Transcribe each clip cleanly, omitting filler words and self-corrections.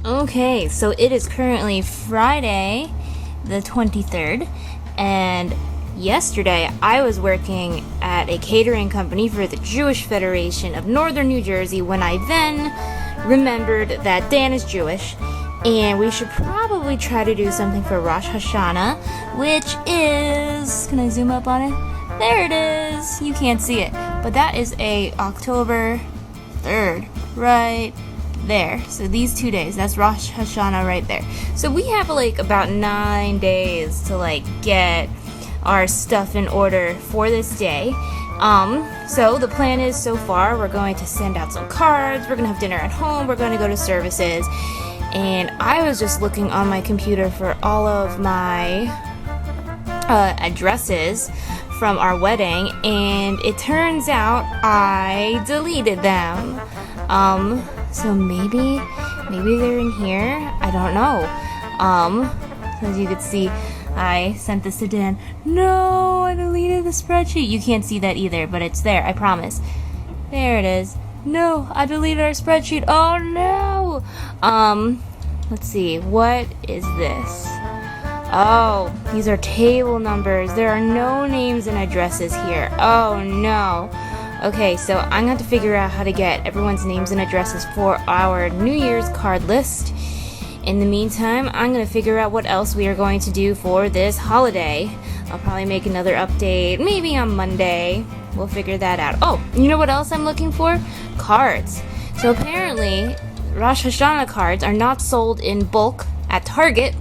Okay, so it is currently Friday, the 23rd, and yesterday I was working at a catering company for the Jewish Federation of Northern New Jersey when I then remembered that Dan is Jewish, and we should probably try to do something for Rosh Hashanah, which is... Can I zoom up on it? There it is! You can't see it, but that is a October 3rd, right there. So these 2 days, that's Rosh Hashanah right there. So we have like about 9 days to get our stuff in order for this day. So the plan is, so far we're going to send out some cards, we're gonna have dinner at home, we're going to go to services, and I was just looking on my computer for all of my addresses from our wedding, and it turns out I deleted them. So maybe they're in here. I don't know. As you could see, I sent this to Dan. No, I deleted the spreadsheet. You can't see that either, but it's there, I promise. There it is. No, I deleted our spreadsheet. Oh no! Let's see, what is this? Oh, these are table numbers. There are no names and addresses here. Oh no. Okay, so I'm going to figure out how to get everyone's names and addresses for our New Year's card list. In the meantime, I'm going to figure out what else we are going to do for this holiday. I'll probably make another update, maybe on Monday. We'll figure that out. Oh, you know what else I'm looking for? Cards. So apparently, Rosh Hashanah cards are not sold in bulk at Target.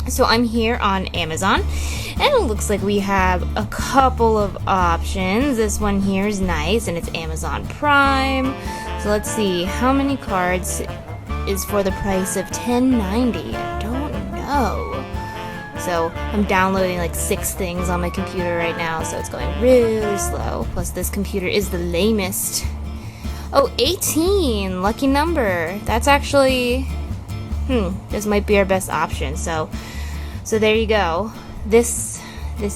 So I'm here on Amazon, and it looks like we have a couple of options. This one here is nice, and it's Amazon Prime. So let's see, how many cards is for the price of $10.90? I don't know. So I'm downloading 6 things on my computer right now, so it's going really slow. Plus this computer is the lamest. Oh, 18, lucky number. That's actually, this might be our best option. So there you go. This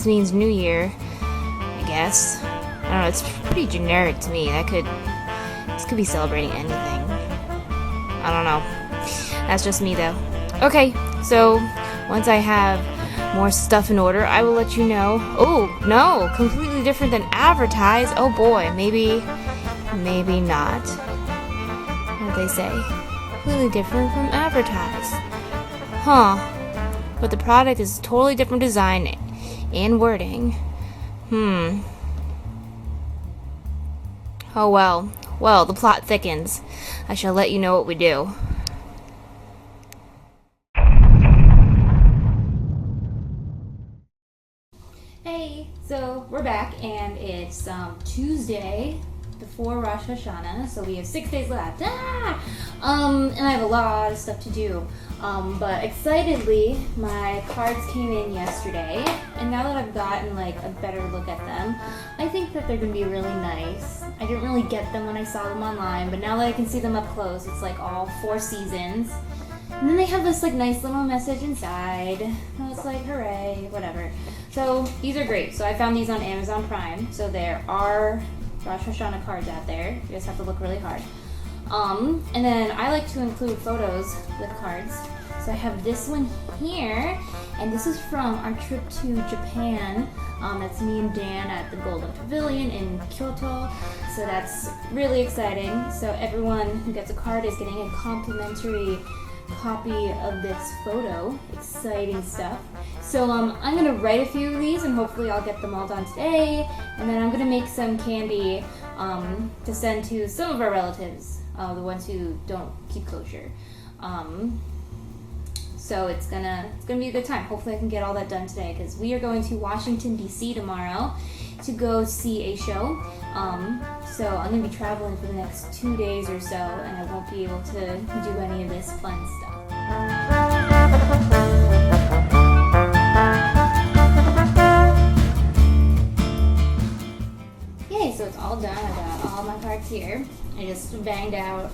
means New Year, I guess. I don't know, it's pretty generic to me. This could be celebrating anything. I don't know. That's just me though. Okay, so once I have more stuff in order, I will let you know. Oh, no, completely different than advertised. Oh boy, maybe not. What did they say? Completely different from advertised. Huh. But the product is totally different design and wording. Oh well. Well, the plot thickens. I shall let you know what we do. Hey, so we're back, and it's Tuesday before Rosh Hashanah, so we have 6 days left. And I have a lot of stuff to do. But excitedly, my cards came in yesterday, and now that I've gotten a better look at them, I think that they're gonna be really nice. I didn't really get them when I saw them online, but now that I can see them up close, it's all 4 seasons. And then they have this nice little message inside. And it's hooray, whatever. So these are great. So I found these on Amazon Prime. So there are Rosh Hashanah cards out there. You just have to look really hard. And then I like to include photos with cards. So I have this one here, and this is from our trip to Japan. That's me and Dan at the Golden Pavilion in Kyoto. So that's really exciting. So everyone who gets a card is getting a complimentary copy of this photo. Exciting stuff. So I'm gonna write a few of these, and hopefully I'll get them all done today. And then I'm gonna make some candy to send to some of our relatives, the ones who don't keep kosher. So it's gonna be a good time. Hopefully I can get all that done today, because we are going to Washington D.C. tomorrow to go see a show. So I'm gonna be traveling for the next 2 days or so, and I won't be able to do any of this fun stuff. Yay, so it's all done. I got all my cards here. I just banged out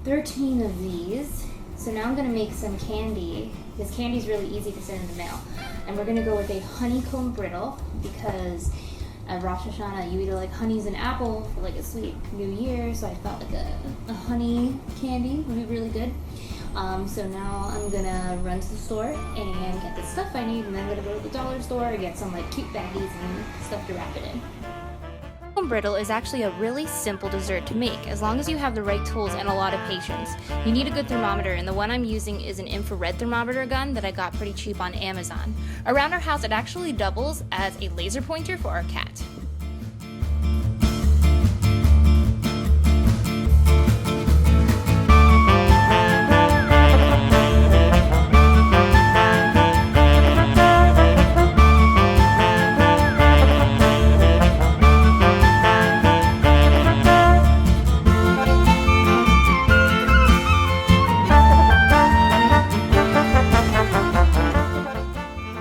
13 of these. So now I'm going to make some candy, because candy is really easy to send in the mail. And we're going to go with a honeycomb brittle, because at Rosh Hashanah you either honeys and apple for a sweet new year, so I thought a honey candy would be really good. So now I'm gonna run to the store and get the stuff I need, and then I'm gonna go to the dollar store and get some like cute baggies and stuff to wrap it in. Brittle is actually a really simple dessert to make as long as you have the right tools and a lot of patience. You need a good thermometer, and the one I'm using is an infrared thermometer gun that I got pretty cheap on Amazon. Around our house it actually doubles as a laser pointer for our cat.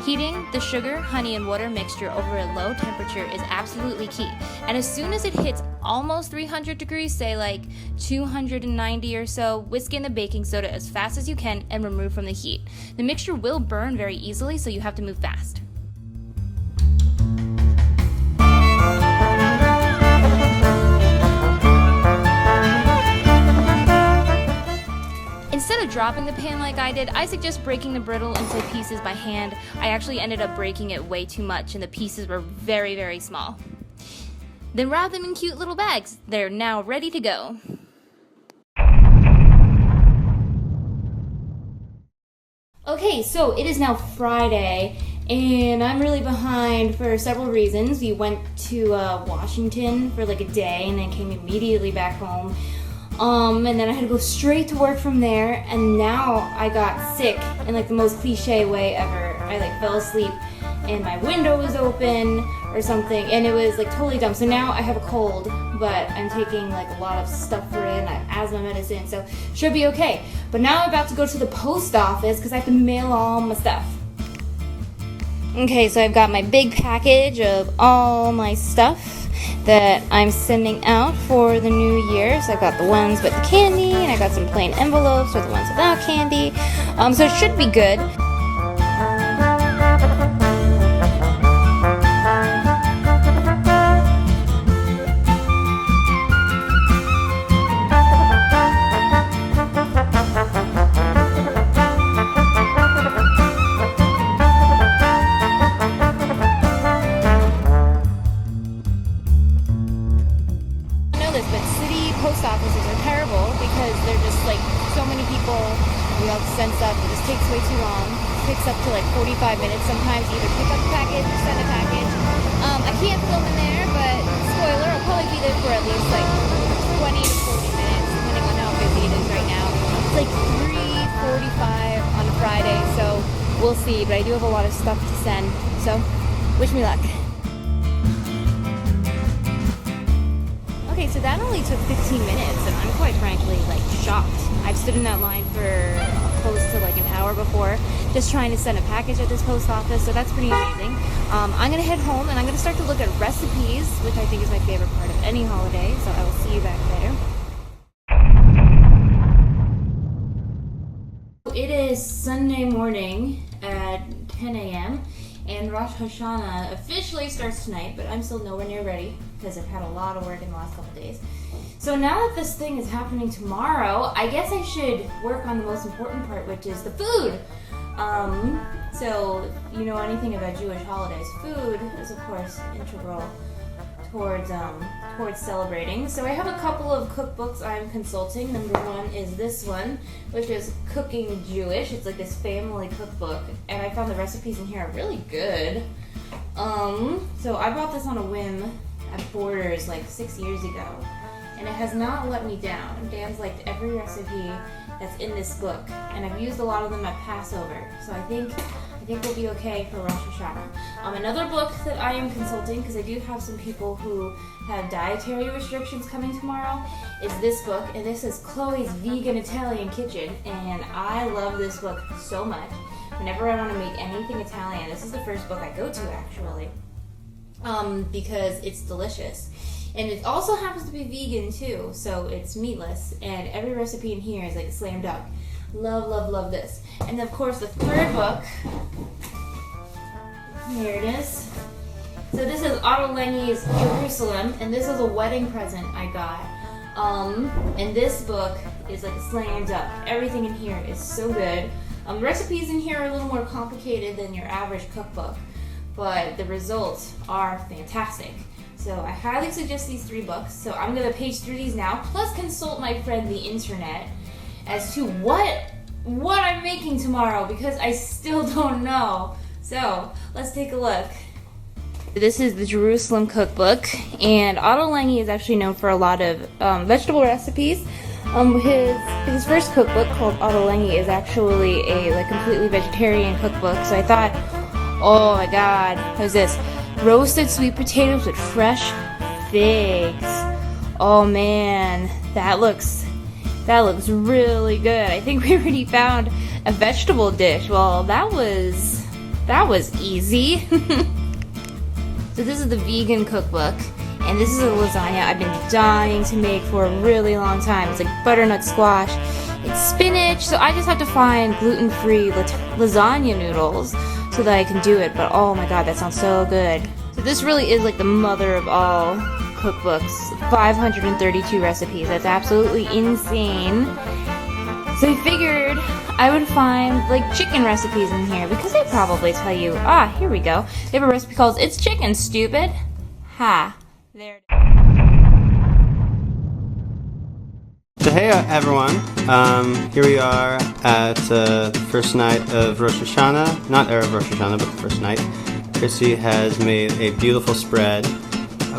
Heating the sugar, honey, and water mixture over a low temperature is absolutely key. And as soon as it hits almost 300 degrees, say like 290 or so, whisk in the baking soda as fast as you can and remove from the heat. The mixture will burn very easily, so you have to move fast. Instead of dropping the pan like I did, I suggest breaking the brittle into pieces by hand. I actually ended up breaking it way too much and the pieces were very, very small. Then wrap them in cute little bags. They're now ready to go. Okay, so it is now Friday and I'm really behind for several reasons. We went to Washington for like a day and then came immediately back home. And then I had to go straight to work from there, and now I got sick in like the most cliche way ever. I like fell asleep and my window was open or something, and it was like totally dumb. So now I have a cold, but I'm taking like a lot of stuff for it, and I have asthma medicine, so should be okay. But now I'm about to go to the post office because I have to mail all my stuff. Okay, so I've got my big package of all my stuff that I'm sending out for the new year. So I've got the ones with the candy, and I got some plain envelopes with the ones without candy. So it should be good. Post offices are terrible because they're just like so many people. We have to send stuff. It just takes way too long. It takes up to like 45 minutes sometimes to either pick up a package or send a package. I can't film in there, but spoiler, I'll probably be there for at least like 20 to 40 minutes, depending on how busy it is right now. It's like 3:45 on a Friday, so we'll see. But I do have a lot of stuff to send, so wish me luck. Okay, so that only took 15 minutes, and I'm quite frankly, like, shocked. I've stood in that line for close to like an hour before, just trying to send a package at this post office, so that's pretty amazing. I'm gonna head home, and I'm gonna start to look at recipes, which I think is my favorite part of any holiday, so I will see you back there. It is Sunday morning at 10 a.m. and Rosh Hashanah officially starts tonight, but I'm still nowhere near ready because I've had a lot of work in the last couple days. So now that this thing is happening tomorrow, I guess I should work on the most important part, which is the food. So if you know anything about Jewish holidays, food is of course integral towards celebrating. So I have a couple of cookbooks I'm consulting. Number one is this one, which is Cooking Jewish. It's like this family cookbook, and I found the recipes in here are really good. So I bought this on a whim at Borders like 6 years ago, and it has not let me down. Dan's liked every recipe that's in this book, and I've used a lot of them at Passover, so I think we'll be okay for Rosh Hashanah. Another book that I am consulting, because I do have some people who have dietary restrictions coming tomorrow, is this book, and this is Chloe's Vegan Italian Kitchen, and I love this book so much. Whenever I want to make anything Italian, this is the first book I go to, actually, because it's delicious. And it also happens to be vegan, too, so it's meatless, and every recipe in here is like slam dunk. Love, love, love this. And then, of course, the third book, here it is. So this is Otto Lengi's Jerusalem, and this is a wedding present I got And this book is like a slam dunk. Everything in here is so good. Recipes in here are a little more complicated than your average cookbook, but the results are fantastic. So I highly suggest these 3 books. So I'm gonna page through these now, plus consult my friend the internet as to what I'm making tomorrow, because I still don't know. So let's take a look. This is the Jerusalem cookbook, and Otto Lange is actually known for a lot of vegetable recipes. His first cookbook, called Otto Lange, is actually a completely vegetarian cookbook. So I thought, oh my god, what's this? Roasted sweet potatoes with fresh figs. Oh man, that looks really good. I think we already found a vegetable dish. Well, that was easy. So this is the vegan cookbook, and this is a lasagna I've been dying to make for a really long time. It's like butternut squash, it's spinach, so I just have to find gluten-free lasagna noodles so that I can do it. But oh my god, that sounds so good. So this really is like the mother of all cookbooks. 532 recipes. That's absolutely insane. So I figured I would find like chicken recipes in here, because they probably tell you, here we go. They have a recipe called "It's Chicken, Stupid." Ha. There it is. So hey everyone, here we are at the first night of Rosh Hashanah, not Erev Rosh Hashanah, but the first night. Chrissy has made a beautiful spread.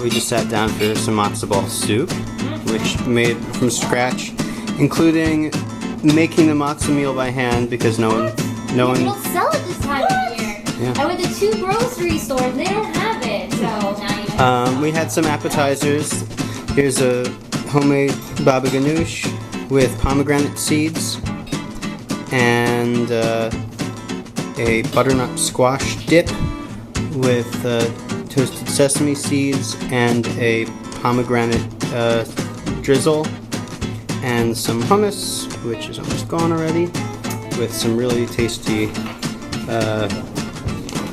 We just sat down for some matzo ball soup, which made from scratch, including making the matzo meal by hand, because no one. They don't sell it this time of year. Yeah. I went to 2 grocery stores, they don't have it. So now you know. We had some appetizers. Here's a homemade baba ganoush with pomegranate seeds, and a butternut squash dip with toasted sesame seeds and a pomegranate drizzle, and some hummus, which is almost gone already, with some really tasty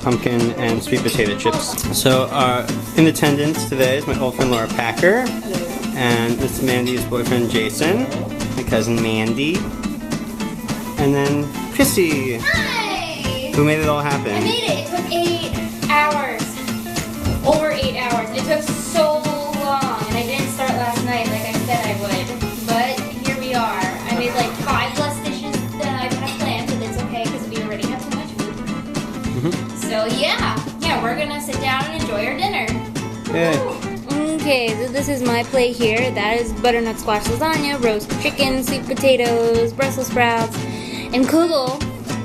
pumpkin and sweet potato chips. So in attendance today is my old friend Laura Packer, and this is Mandy's boyfriend Jason, my cousin Mandy, and then Chrissy. Hi! Who made it all happen. I made it. It took 8 hours. Over 8 hours. It took so long, and I didn't start last night like I said I would. But here we are. I made like 5 less dishes than I had planned, but it's okay because we already have so much food. So yeah, we're gonna sit down and enjoy our dinner. Yeah. Okay, so this is my plate here. That is butternut squash lasagna, roast chicken, sweet potatoes, Brussels sprouts, and kugel,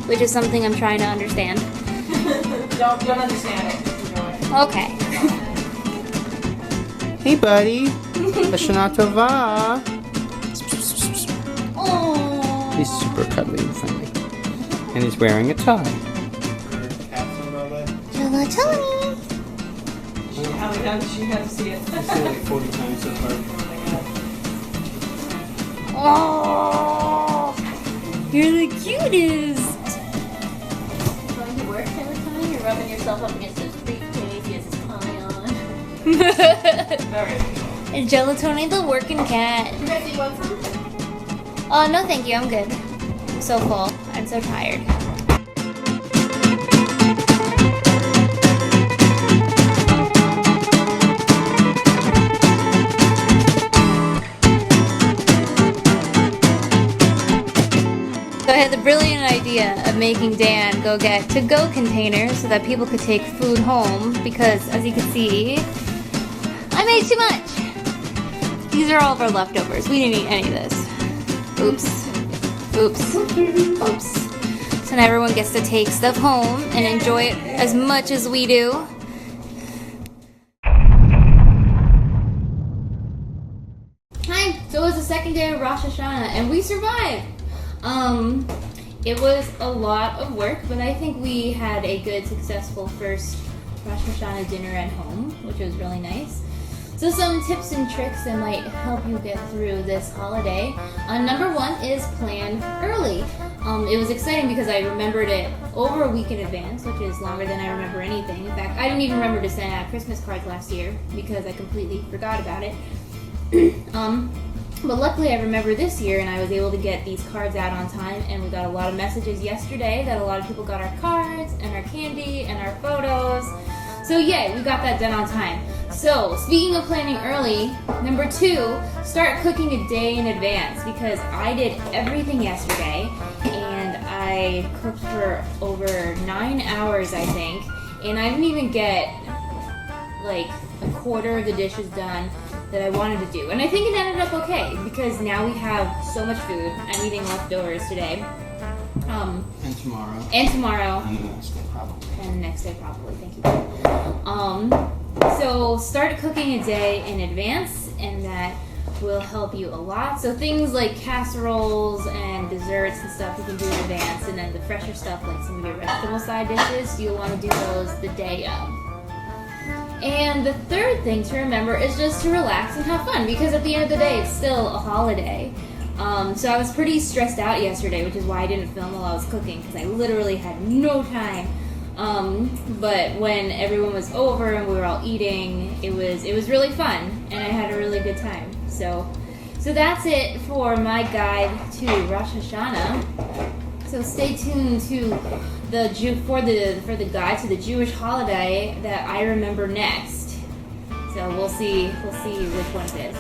which is something I'm trying to understand. Don't understand it. Okay. Hey buddy, Lashana Tova. Oh. He's super cuddly and friendly, and he's wearing a tie. Gelatoni. How many times did she have to see it? I've seen it like 40 times so far. Oh, you're the cutest. Going to work every time you're rubbing yourself up against those briefcase, he has his tie on. Alright. And Gelatoni the working cat. You guys want some? Oh, no thank you, I'm good. I'm so full. I'm so tired. So I had the brilliant idea of making Dan go get to-go containers so that people could take food home, because as you can see, I made too much. These are all of our leftovers. We didn't eat any of this. Oops. Oops. Oops. So now everyone gets to take stuff home and enjoy it as much as we do. Hi. So it was the second day of Rosh Hashanah and we survived. It was a lot of work, but I think we had a good, successful first Rosh Hashanah dinner at home, which was really nice. So some tips and tricks that might help you get through this holiday. Number 1 is plan early. It was exciting because I remembered it over a week in advance, which is longer than I remember anything. In fact, I didn't even remember to send out Christmas cards last year because I completely forgot about it. But luckily I remember this year and I was able to get these cards out on time, and we got a lot of messages yesterday that a lot of people got our cards and our candy and our photos. So yay, we got that done on time. So speaking of planning early, number 2, start cooking a day in advance, because I did everything yesterday and I cooked for over 9 hours, I think, and I didn't even get like a quarter of the dishes done that I wanted to do. And I think it ended up okay, because now we have so much food. I'm eating leftovers today. And tomorrow. And tomorrow. And the next day probably. And the next day probably, thank you. So start cooking a day in advance, and that will help you a lot. So things like casseroles and desserts and stuff you can do in advance, and then the fresher stuff like some of your vegetable side dishes, you'll want to do those the day of. And the third thing to remember is just to relax and have fun, because at the end of the day, it's still a holiday. So I was pretty stressed out yesterday, which is why I didn't film while I was cooking, because I literally had no time. But when everyone was over and we were all eating, it was really fun, and I had a really good time. So that's it for my guide to Rosh Hashanah. So stay tuned to for the guide to the Jewish holiday that I remember next. So we'll see which one it is.